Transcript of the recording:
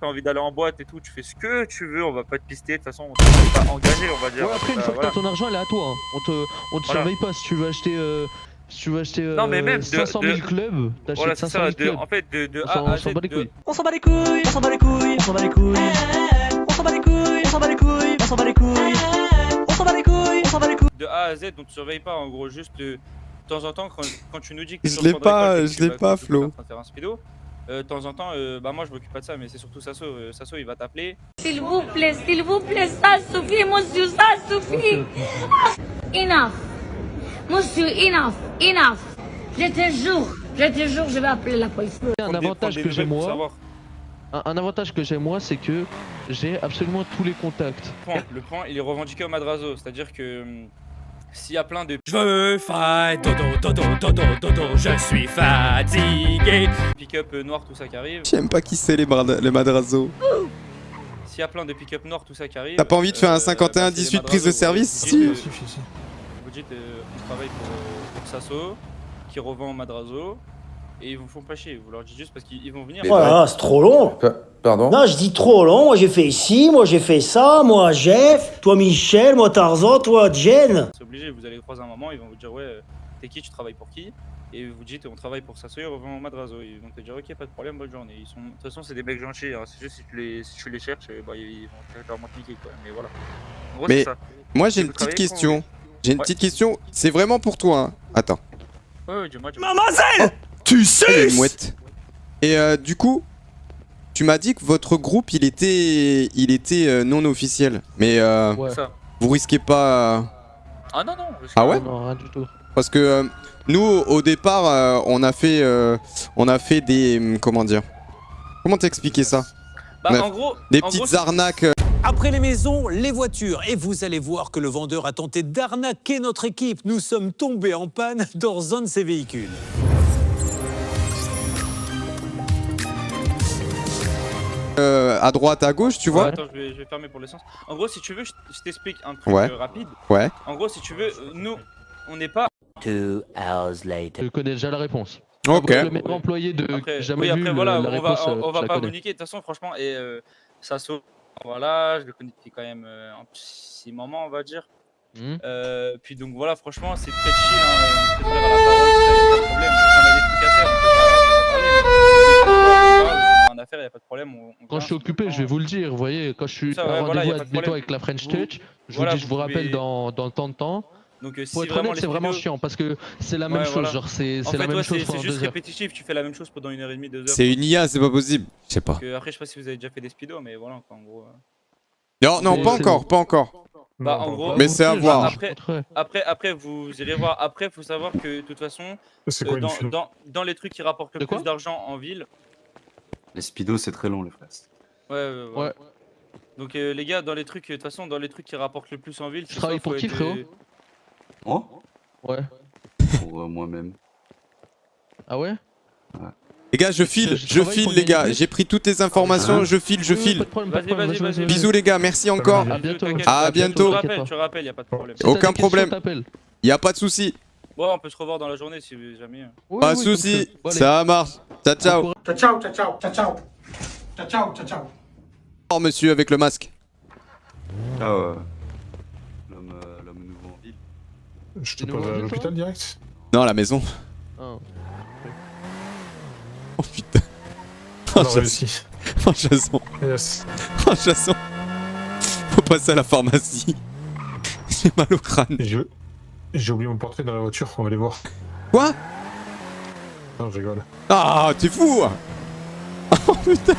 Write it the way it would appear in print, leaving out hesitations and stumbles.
t'as envie d'aller en boîte et tout, tu fais ce que tu veux, on va pas te pister, de toute façon, on t'est pas engagé, on va dire. Ouais, après, une fois que t'as ton argent, elle est à toi. Hein. On te surveille pas si tu veux acheter. Si tu veux acheter non, mais même 500 000 clubs, t'achètes voilà, 500 000 clubs. en fait, de On A à s'en Z. bat les couilles. On s'en bat les couilles, on s'en bat les couilles, on s'en bat les couilles. On s'en bat les couilles, on s'en bat les couilles, on s'en bat les couilles. On s'en bat les couilles, on s'en bat les couilles. De A à Z, on te surveille pas, en gros, juste de temps en temps, quand tu nous dis que t'es Je l'ai pas, Flo. De temps en temps, bah moi je m'occupe pas de ça, mais c'est surtout Sasso. Sasso il va t'appeler. S'il vous plaît, ça suffit, monsieur, ça suffit. Enough. Monsieur, enough. Je te jure, je vais appeler la police. Un avantage que j'ai moi. Un avantage que j'ai moi, c'est que j'ai absolument tous les contacts. Le point, il est revendiqué au Madrazo, c'est-à-dire que s'il y a plein de Je veux fight, dodo, je suis fatigué. pick-up noirs, tout ça qui arrive. J'aime pas qui c'est les Madrazo. S'il y a plein de pick-up noirs, tout ça qui arrive. T'as pas envie de faire un bah, 51-18 prise de service si? Vous dites, on travaille pour Sasso, qui revend au Madrazo, et ils vous font pas chier. Vous leur dites juste parce qu'ils vont venir. Voilà, c'est trop long. Pardon? Non, je dis trop long. Moi, j'ai fait ici, moi, j'ai fait ça, moi, Jeff, toi, Michel, moi, Tarzan, toi, Jen. C'est obligé, vous allez croiser un moment, ils vont vous dire ouais, t'es qui, tu travailles pour qui? Et vous dites on travaille pour Sasso, ils revendent au Madrazo. Ils vont te dire ok, pas de problème, bonne journée. De toute façon, c'est des mecs gentils, hein. C'est juste si tu les cherches, bah, ils vont clairement te niquer quoi. Mais voilà. En gros, Mais c'est ça. moi j'ai Vous une petite travaillez question. J'ai une Ouais. petite question. C'est vraiment pour toi. Hein. Attends. Ouais, dis-moi. Mademoiselle, tu Il y a sais. une mouette. Et du coup, tu m'as dit que votre groupe il était non officiel. Mais Ouais. Ça. vous risquez pas. Ah non, non. parce Ah que- ouais? Non, rien du tout. Parce que nous au départ on a fait des comment dire? Comment t'expliquer ça? Bah, Ouais. en gros. Des en gros, petites arnaques. Après les maisons, les voitures. Et vous allez voir que le vendeur a tenté d'arnaquer notre équipe. Nous sommes tombés en panne dans un de ses véhicules. À droite, à gauche, tu vois? Attends, je vais fermer pour l'essence. En gros, si tu veux, je t'explique un truc Ouais. rapide. Ouais. En gros, si tu veux, nous, on n'est pas. 2 hours later. Je connais déjà la réponse. Ok. Le meilleur employé de Après, jamais oui, vu après, voilà, la on réponse. va je la pas connais. vous niquer. De toute façon, franchement, et Sasso, voilà, je le connais depuis quand même un petit moment, on va dire. Puis donc voilà, franchement, c'est très chill. Hein, on peut se dire à la parole, tout ça, y a pas de problème. Si on a des trucs à faire, on peut parler. En affaire, y a pas de problème. Quand je suis occupé, je vais vous le dire. Vous voyez, quand je suis Ça, à ouais, voilà, y a rendez-vous pas de problème. avec la French Vous- Touch, je voilà, vous dis, je vous vous rappelle pouvez- dans tant de temps. Donc, si Pour être vraiment honnête, les c'est vraiment vidéos- chiant parce que c'est la même Ouais, chose. voilà. Genre, c'est En la fait, même ouais, chose c'est pendant juste 2 heures. répétitif. Tu fais la même chose pendant 1h30, 2 heures. C'est une IA, c'est pas possible. Je sais pas. Après, je sais pas si vous avez déjà fait des speedos, mais voilà, quoi, en gros. Non, non, Mais pas c'est encore, pas encore. Bah, en gros. Mais c'est à voir. Après, vous irez voir. Après, faut savoir que de toute façon, dans les trucs qui rapportent le De quoi plus d'argent en ville. Les speedos, c'est très long, les frères. Ouais. Donc les gars, dans les trucs, de toute façon, dans les trucs qui rapportent le plus en ville, Je travaille pour qui, frérot? Oh? Ouais. Pour moi-même. Ah ouais? Les gars, je file, Je je travaille file pour les gars. gagner. J'ai pris toutes les informations, je file, je Oui, file. Pas de problème, pas de problème. Vas-y. Bisous les gars, merci encore. À bientôt. À bientôt. Tu rappelles, y a pas de problème. Si t'as Aucun des questions, problème. t'appelles. Y a pas de souci. Ouais, on peut se revoir dans la journée si jamais. Oui, Pas de oui, comme souci. tu veux. Bon, allez. Ça marche. Ciao, ciao. Bon Ciao, ciao, ciao, ciao, ciao. Ciao, ciao, ciao, ciao. Oh monsieur avec le masque. Ah l'homme nouveau en ville. Je te pose à l'hôpital direct? Non, à la maison. Ah. Oh putain. Oh, On a Jason. réussi. Oh, Jason. Yes. Oh, Jason. Faut passer à la pharmacie. J'ai mal au crâne. J'ai oublié mon portrait dans la voiture, on va aller voir. Quoi? Non, je rigole. Ah, t'es fou. Oh putain.